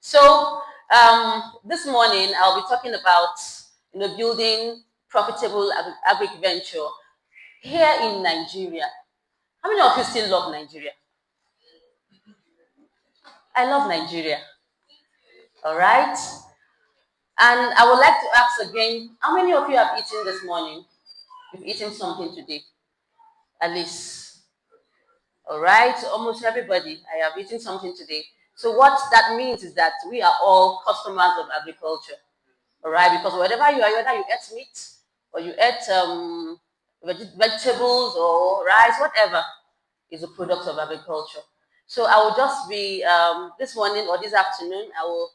So this morning I'll be talking about building profitable agric venture here in Nigeria. How many of you still love Nigeria? I love Nigeria. All right. And I would like to ask again, how many of you have eaten this morning? You've eaten something today, at least. All right, almost everybody. I have eaten something today. So what that means is that we are all customers of agriculture. All right, because whatever you are, whether you eat meat or you eat vegetables or rice, whatever, is a product of agriculture. So I will just be this morning or this afternoon, I will,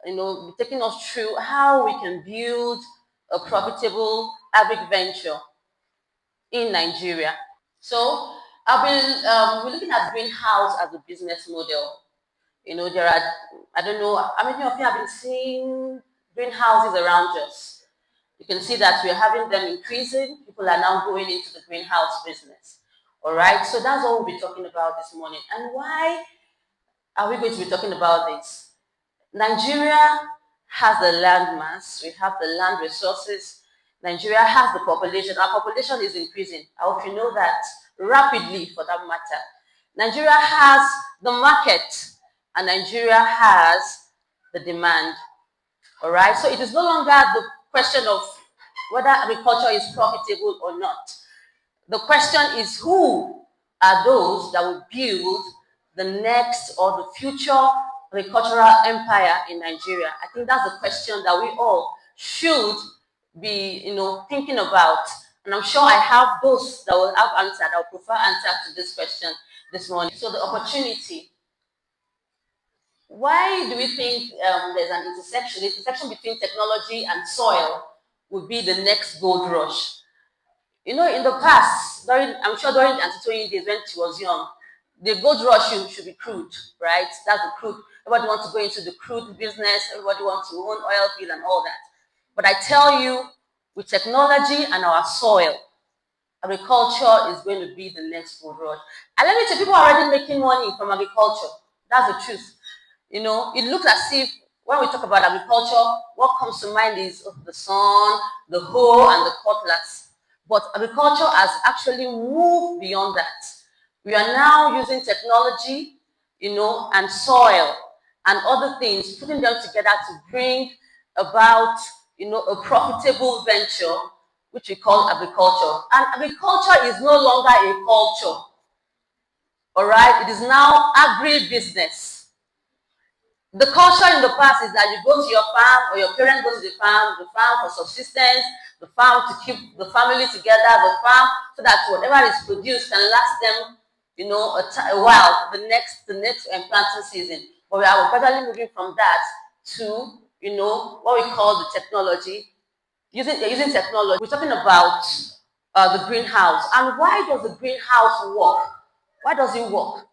be taking us through how we can build a profitable agric venture in Nigeria. So I've been we're looking at greenhouse as a business model. There are, I don't know how many of you have been seeing greenhouses around us. You can see that we're having them increasing. People are now going into the greenhouse business. All right, so that's what we'll be talking about this morning. And why are we going to be talking about this? Nigeria has the land mass, we have the land resources. Nigeria has the population. Our population is increasing. I hope you know that, rapidly for that matter. Nigeria has the market, and Nigeria has the demand. All right, so it is no longer the question of whether agriculture is profitable or not. The question is, who are those that will build the next or the future agricultural empire in Nigeria? I think that's the question that we all should be, thinking about. And I'm sure I have those that will have answered, that will prefer answer to this question this morning. So the opportunity. Why do we think there's an intersection? The intersection between technology and soil would be the next gold rush. In the past, I'm sure during the Antitoyin days when she was young, the gold rush should be crude, right? That's the crude. Everybody wants to go into the crude business. Everybody wants to own oil field and all that. But I tell you, with technology and our soil, agriculture is going to be the next gold rush. And let me tell you, people are already making money from agriculture. That's the truth. It looks as if when we talk about agriculture, what comes to mind is the sun, the hoe, and the cutlass. But agriculture has actually moved beyond that. We are now using technology, and soil and other things, putting them together to bring about, a profitable venture, which we call agriculture. And agriculture is no longer a culture. All right, it is now agribusiness. The culture in the past is that you go to your farm, or your parents go to the farm for subsistence, the farm to keep the family together, the farm so that whatever is produced can last them, a while, the next planting season. But we are gradually moving from that to, what we call the technology. Using technology, we're talking about the greenhouse. And why does the greenhouse work? Why does it work?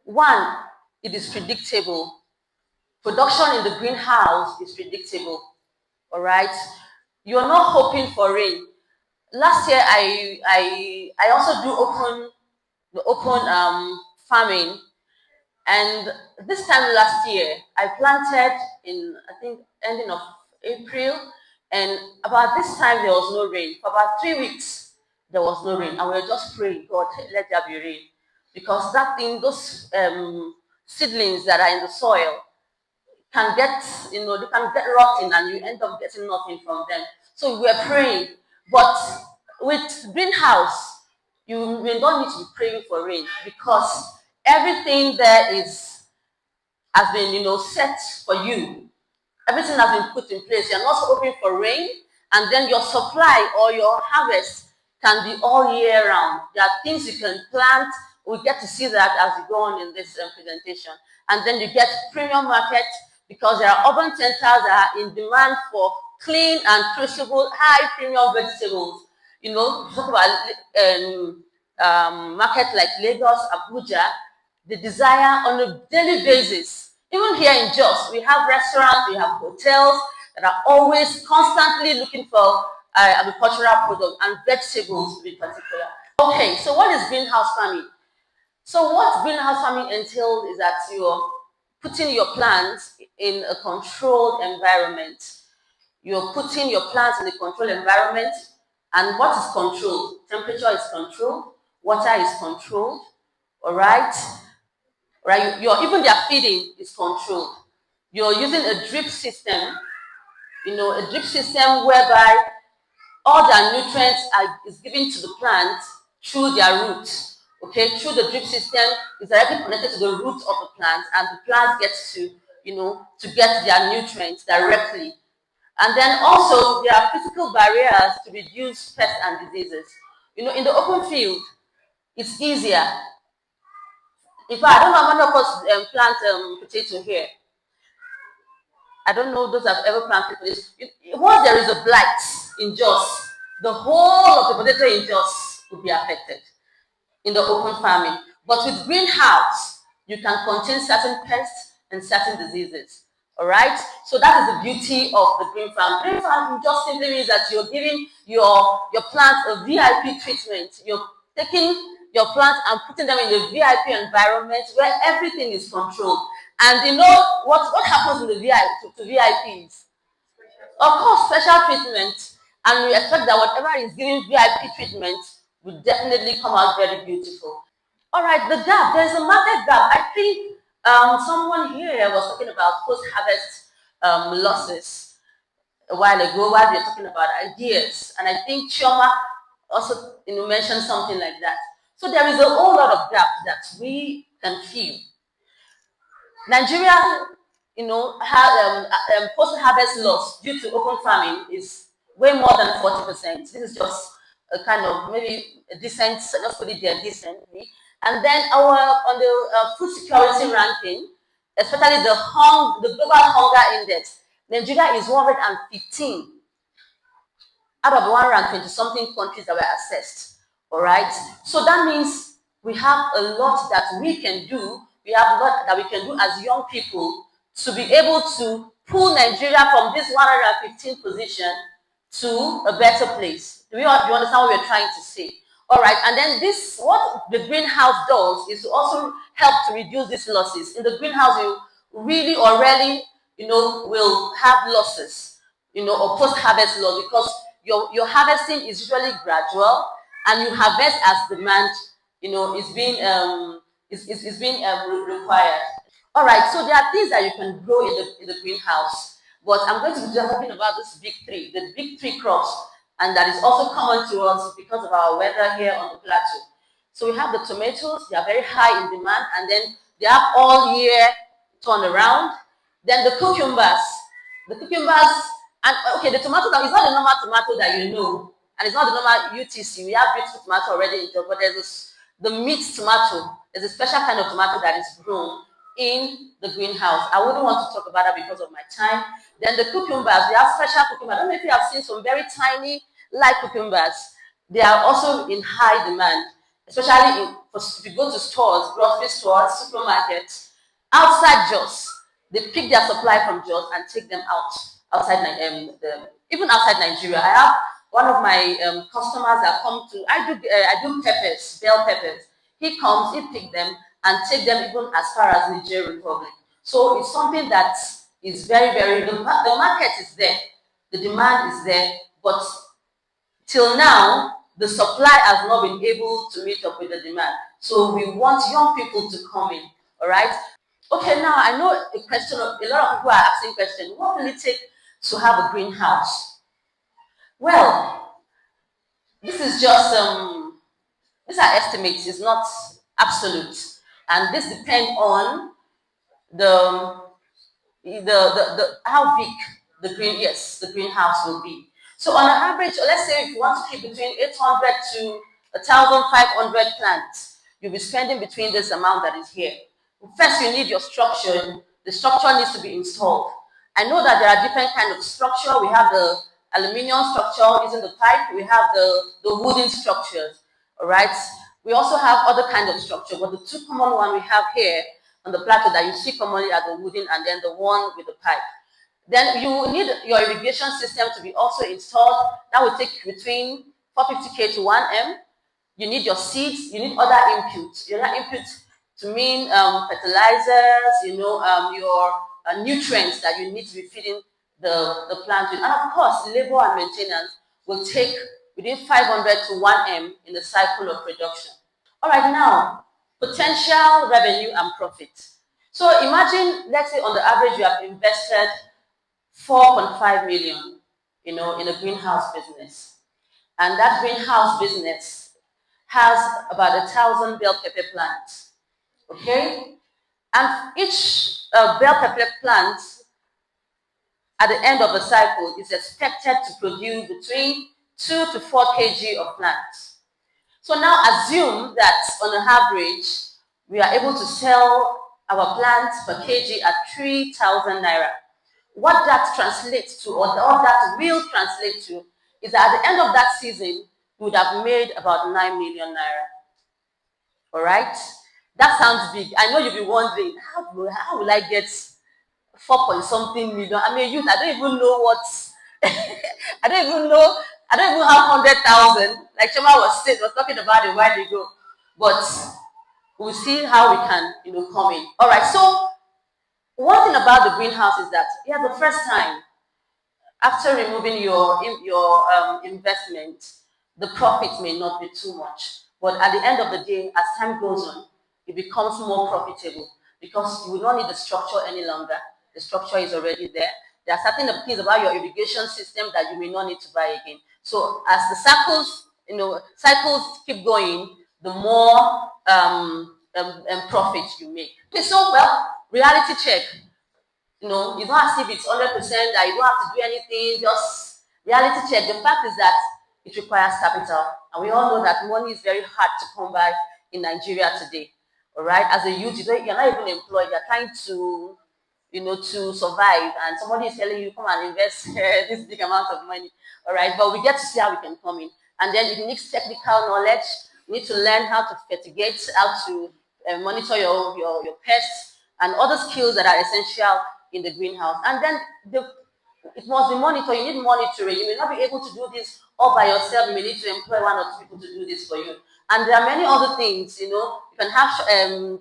One, it is predictable. Production in the greenhouse is predictable. All right, you are not hoping for rain. Last year, I also do open farming, and this time last year I planted in, I think, ending of April, and about this time there was no rain. For about 3 weeks there was no rain, and we were just praying, God, let there be rain, because those seedlings that are in the soil can get, they can get rotten, and you end up getting nothing from them. So we're praying. But with greenhouse, you may not need to be praying for rain, because everything there has been, set for you. Everything has been put in place. You're not hoping for rain, and then your supply or your harvest can be all year round. There are things you can plant. We get to see that as we go on in this presentation. And then you get premium market, because there are urban centers that are in demand for clean and traceable, high premium vegetables. Talk about markets like Lagos, Abuja, the desire on a daily basis. Even here in Jos, we have restaurants, we have hotels that are always constantly looking for agricultural products and vegetables to be particular. Okay, so what is greenhouse farming? So what greenhouse farming entails is that you're putting your plants in a controlled environment. You're putting your plants in a controlled environment. And what is controlled? Temperature is controlled. Water is controlled. All right? Right? Even their feeding is controlled. You're using a drip system, a drip system whereby all their nutrients is given to the plant through their roots. Okay, through the drip system is directly connected to the root of the plant, and the plant gets to get their nutrients directly. And then also there are physical barriers to reduce pests and diseases. In the open field, it's easier. In fact, I don't know how many of us plant potato here. I don't know those have ever planted this. Once there is a blight in Jos, the whole of the potato in Jos will be affected in the open farming. But with greenhouse, you can contain certain pests and certain diseases. All right? So that is the beauty of the green farm. Green farm just simply means that you're giving your plants a VIP treatment. You're taking your plants and putting them in a VIP environment where everything is controlled. And what happens in the to VIPs? Of course, special treatment. And we expect that whatever is giving VIP treatment will definitely come out very beautiful. All right, the gap. There's a market gap. I think someone here was talking about post-harvest losses a while ago while we were talking about ideas. And I think Chioma also mentioned something like that. So there is a whole lot of gap that we can feel. Nigeria, has post-harvest loss due to open farming is way more than 40%. This is just a kind of maybe a decent, let's put it there decently. And then on the food security ranking, especially the global hunger index, Nigeria is 115 out of 120 something countries that were assessed. All right, so that means we have a lot that we can do. We have a lot that we can do as young people to be able to pull Nigeria from this 115 position to a better place. Do you understand what we're trying to say? All right, and then what the greenhouse does is to also help to reduce these losses. In the greenhouse, you really or rarely, will have losses, or post-harvest loss, because your harvesting is usually gradual, and you harvest as demand, is being required. All right, so there are things that you can grow in the greenhouse, but I'm going to be talking about this the big three crops, and that is also common to us because of our weather here on the plateau. So we have the tomatoes; they are very high in demand, and then they have all year turnaround. Then the cucumbers, and okay, the tomato is not the normal tomato that and it's not the normal UTC. We have beautiful tomato already in Job, but there's the meat tomato. There's a special kind of tomato that is grown in the greenhouse. I wouldn't want to talk about that because of my time. Then the cucumbers, we have special cucumbers. I don't know if you have seen some very tiny light cucumbers. They are also in high demand, especially if you go to stores, grocery stores, supermarkets, outside Jos. They pick their supply from Jos and take them outside even outside Nigeria. I have one of my customers that come to, I do peppers, bell peppers. He comes, he pick them and take them even as far as Nigeria Republic. So it's something that is very, very, the market is there, the demand is there, but till now, the supply has not been able to meet up with the demand. So we want young people to come in, all right? Okay, now I know a lot of people are asking questions. What will it take to have a greenhouse? Well, this is just these are estimates, it's not absolute, and this depends on the how big the greenhouse will be. So on an average, let's say if you want to keep between 800 to 1,500 plants, you'll be spending between this amount that is here. First, you need your structure. The structure needs to be installed. I know that there are different kinds of structure. We have the aluminium structure using the pipe. We have the wooden structures. All right. We also have other kinds of structure, but the two common ones we have here on the plateau that you see commonly are the wooden and then the one with the pipe. Then you need your irrigation system to be also installed. That will take between 450K to 1M. You need your seeds. You need other inputs. Your inputs to mean fertilizers, your nutrients that you need to be feeding the plant with. And of course, labor and maintenance will take within 500 to 1M in the cycle of production. All right, now, potential revenue and profit. So imagine, let's say on the average, you have invested 4.5 million, in a greenhouse business. And that greenhouse business has about 1,000 bell pepper plants. Okay? And each bell pepper plant at the end of the cycle is expected to produce between 2 to 4 kg of plants. So now assume that on an average, we are able to sell our plants per kg at 3,000 naira. What that translates to, or what that will translate to, is that at the end of that season, we would have made about 9 million naira. All right? That sounds big. I know you'll be wondering, how will I get 4 point something million? I mean, youth, I don't even know what, I don't even have 100,000, like Shema was talking about a while ago. But we'll see how we can, come in. All right, so one thing about the greenhouse is that, the first time, after removing your investment, the profit may not be too much. But at the end of the day, as time goes on, it becomes more profitable because you will not need the structure any longer. The structure is already there. There are certain things about your irrigation system that you may not need to buy again. So as the cycles keep going, the more profit you make. Okay, so reality check. It's not as if it's 100% that you don't have to do anything, just reality check. The fact is that it requires capital. And we all know that money is very hard to come by in Nigeria today. All right? As a youth, you're not even employed. You're trying to, to survive. And somebody is telling you, come and invest this big amount of money. All right? But we get to see how we can come in. And then it needs technical knowledge. You need to learn how to fertigate, how to monitor your pests, and other skills that are essential in the greenhouse. And then it must be monitored. You need monitoring. You may not be able to do this all by yourself. You may need to employ one or two people to do this for you. And there are many other things, you can have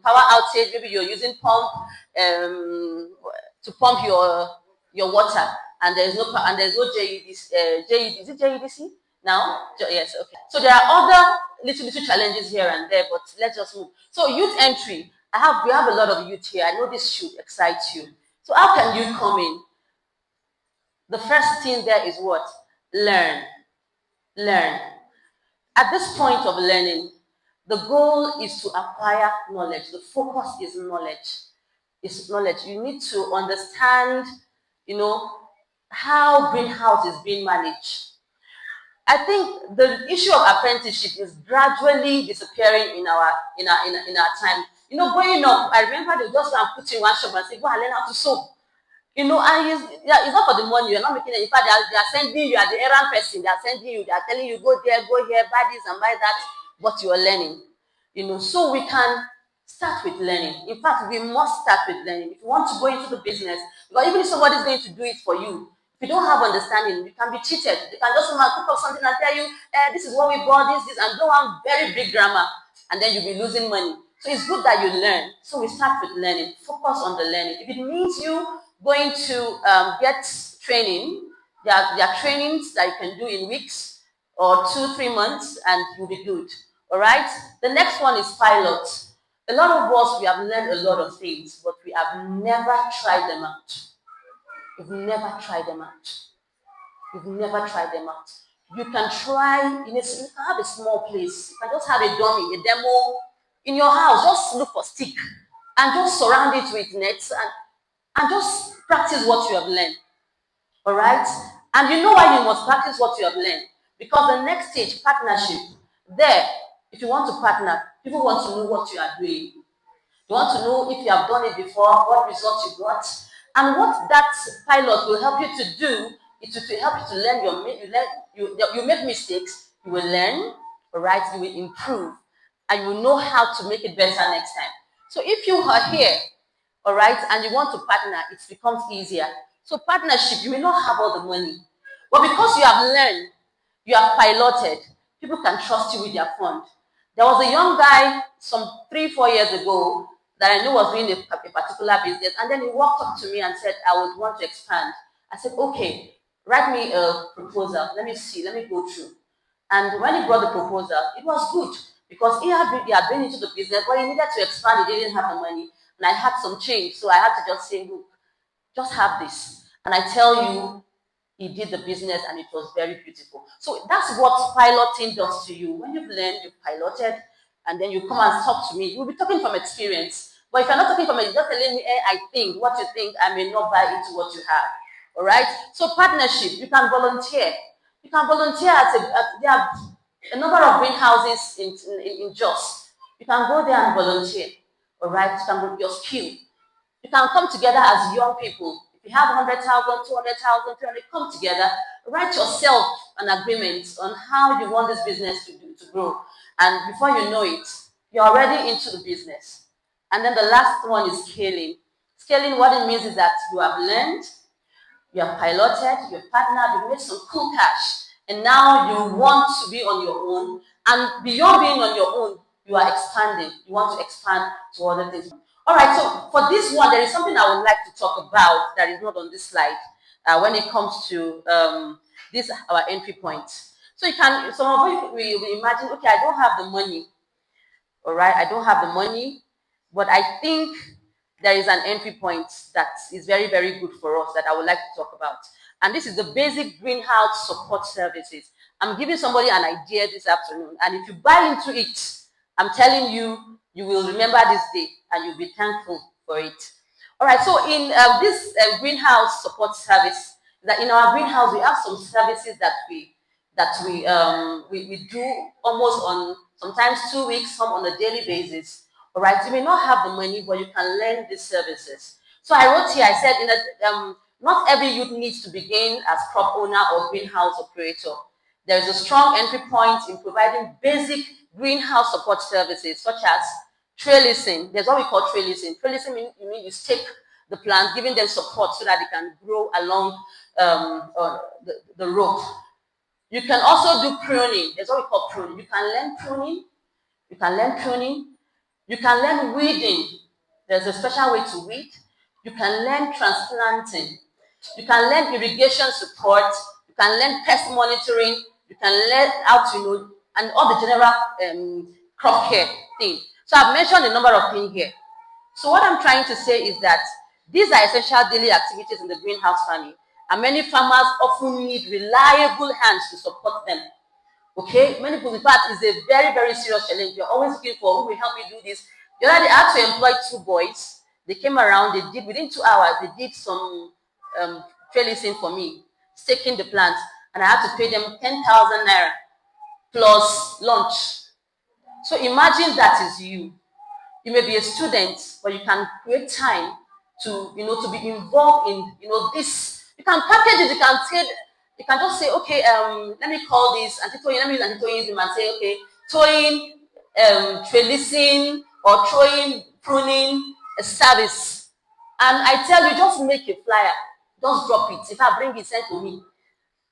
power outage. Maybe you're using pump to pump your water, and there's no JEDC. Is it JEDC now? Yes, okay. So there are other little challenges here and there, but let's just move. So youth entry. We have a lot of youth here. I know this should excite you. So how can you come in? The first thing there is what? Learn. Learn. At this point of learning, the goal is to acquire knowledge. The focus is knowledge. It's knowledge. You need to understand, how greenhouse is being managed. I think the issue of apprenticeship is gradually disappearing in our time. Growing up, I remember they just put you in one shop and say, go and learn how to sew. And it's not for the money. You're not making it. In fact, they are sending you, as the errand person, they are sending you, they are telling you, go there, go here, buy this and buy that, but you are learning. So we can start with learning. In fact, we must start with learning. If you want to go into the business, because even if somebody is going to do it for you, if you don't have understanding, you can be cheated. They can just cook up something and tell you, this is what we bought, this, and don't have very big grammar, and then you'll be losing money. So it's good that you learn. So we start with learning. Focus on the learning. If it means you going to get training, there are trainings that you can do in weeks or 2-3 months, and you'll be good. All right? The next one is pilot. A lot of us, we have learned a lot of things, but we have never tried them out. We've never tried them out. We've never tried them out. You can try, you can have a small place. You can just have a dummy, a demo in your house. Just look for stick and just surround it with nets and just practice what you have learned. All right? And you know why you must practice what you have learned? Because the next stage, partnership, there, if you want to partner, people want to know what you are doing. They want to know if you have done it before, what results you got. And what that pilot will help you to do is to help you to learn. You make mistakes, you will learn, all right? You will improve, and you will know how to make it better next time. So if you are here, all right, and you want to partner, it becomes easier. So partnership, you may not have all the money, but because you have learned, you have piloted, people can trust you with their fund. There was a young guy some 3-4 years ago that I knew was doing a particular business. And then he walked up to me and said, I would want to expand. I said, okay, write me a proposal. Let me see, let me go through. And when he brought the proposal, it was good because he had been into the business, but he needed to expand. He didn't have the money. And I had some change. So I had to just say, look, just have this. And I tell you, he did the business and it was very beautiful. So that's what piloting does to you. When you've learned, you've piloted, and then you come and talk to me. You'll be talking from experience. But if you're not talking from it, you're just telling me, I think, what you think, I may not buy into what you have. All right? So partnership, you can volunteer. You can volunteer there are a number of greenhouses in Jos. You can go there and volunteer. All right? You can put your skill. You can come together as young people. If you have 100,000, 200,000, 300, come together, write yourself an agreement on how you want this business to grow. And before you know it, you're already into the business. And then the last one is scaling. Scaling, what it means is that you have learned, you have piloted, you've partnered, you've made some cool cash, and now you want to be on your own. And beyond being on your own, you are expanding. You want to expand to other things. All right, so for this one, there is something I would like to talk about that is not on this slide when it comes to this our entry point. So you can, some of you will imagine, okay, I don't have the money. All right, I don't have the money, but I think there is an entry point that is very, very good for us that I would like to talk about. And this is the basic greenhouse support services. I'm giving somebody an idea this afternoon, and if you buy into it, I'm telling you, you will remember this day and you'll be thankful for it. All right, so in this greenhouse support service, that in our greenhouse we have some services that we do almost on sometimes 2 weeks, some on a daily basis. All right, you may not have the money, but you can learn these services. So I wrote here, I said, not every youth needs to begin as crop owner or greenhouse operator. There is a strong entry point in providing basic greenhouse support services such as trellising. There's what we call trellising. Trellising means you stake the plant, giving them support so that they can grow along the rope. You can also do pruning. There's what we call pruning. You can learn pruning. You can learn pruning. You can learn weeding. There's a special way to weed. You can learn transplanting. You can learn irrigation support. You can learn pest monitoring. You can learn how to, and all the general crop care thing. So I've mentioned a number of things here. So what I'm trying to say is that these are essential daily activities in the greenhouse farming, and many farmers often need reliable hands to support them. Okay, many people, in fact, it's a very, very serious challenge. You're always looking for who will help me do this. The other day, I had to employ 2 boys. They came around, they did, within 2 hours, they did some trellising for me, staking the plants, and I had to pay them 10,000 naira plus lunch. So imagine that is you. You may be a student, but you can create time to, to be involved in, this. You can package it. You can just say, okay, let me call this Auntie Toyin. Let me use Auntie Toyin's name and say, okay, Toyin, trellising or throwing pruning a service. And I tell you, just make a flyer. Just drop it. If I bring it, send to me.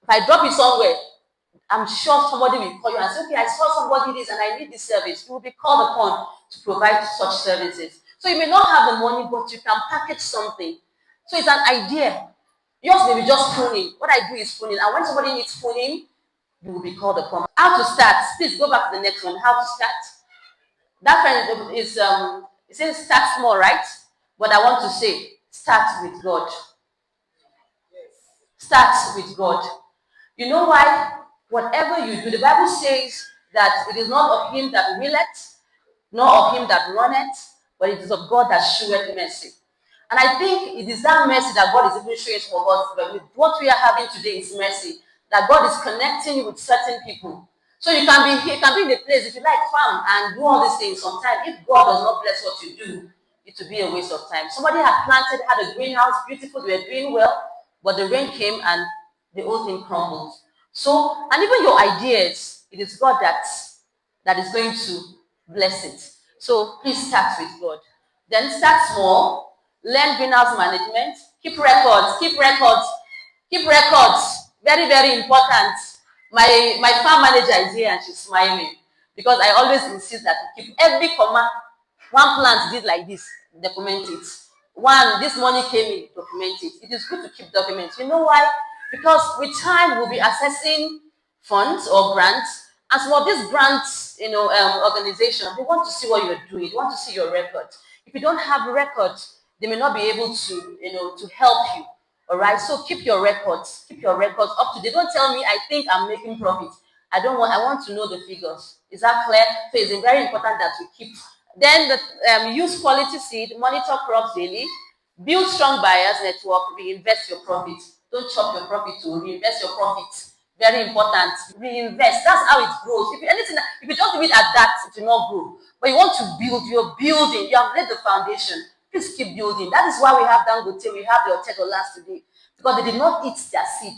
If I drop it somewhere, I'm sure somebody will call you and say, okay, I saw somebody this and I need this service. You will be called upon to provide such services. So you may not have the money, but you can package something. So it's an idea. Yours may be just pruning. What I do is pruning. And when somebody needs pruning, you will be called upon. How to start? Please go back to the next one. How to start? That friend is, it says start small, right? But I want to say, start with God. Start with God. You know why? Whatever you do, the Bible says that it is not of him that willeth, nor of him that runneth, but it is of God that sheweth mercy. And I think it is that mercy that God is even showing for us. But with what we are having today is mercy. That God is connecting you with certain people. So you can be here, you can be in a place, if you like farm and do all these things, sometimes if God does not bless what you do, it will be a waste of time. Somebody had planted, had a greenhouse, beautiful, they were doing well, but the rain came and the whole thing crumbled. So, and even your ideas, it is God that is going to bless it. So please start with God. Then start small, learn greenhouse management, keep records, very, very important. My farm manager is here and she's smiling because I always insist that you keep every comma. One plant did like this. document it. One, this money came in, document it. It is good to keep documents. You know why? Because with time, we'll be assessing funds or grants. And some of these grants, organizations, they want to see what you're doing. They want to see your record. If you don't have records, they may not be able to, to help you. All right. So keep your records. Keep your records up to date. Don't tell me I think I'm making profit. I don't want. I want to know the figures. Is that clear? So it's very important that we keep. Then use quality seed. Monitor crops daily. Build strong buyers network. Reinvest your profit. Don't chop your profit to reinvest your profit. Very important. Reinvest. That's how it grows. If you just leave it at that, it will not grow. But you want to build. You're building. You have laid the foundation. Please keep building. That is why we have Dangote, we have the Otedolas today. Because they did not eat their seed.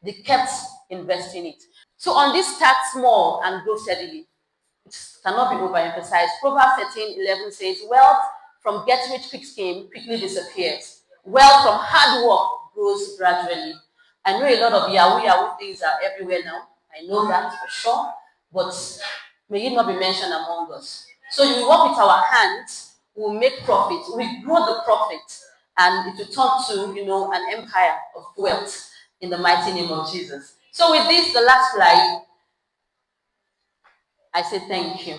They kept investing it. So on this, start small and grow steadily. It cannot be overemphasized. Proverbs 13:11 says, wealth from get rich quick scheme quickly disappears. Wealth from hard work grows gradually. I know a lot of Yahoo things are everywhere now. I know that for sure. But may it not be mentioned among us. So we work with our hands, we'll make profit, we grow the profit, and it will turn to an empire of wealth in the mighty name of Jesus. So with this, the last slide, I say thank you.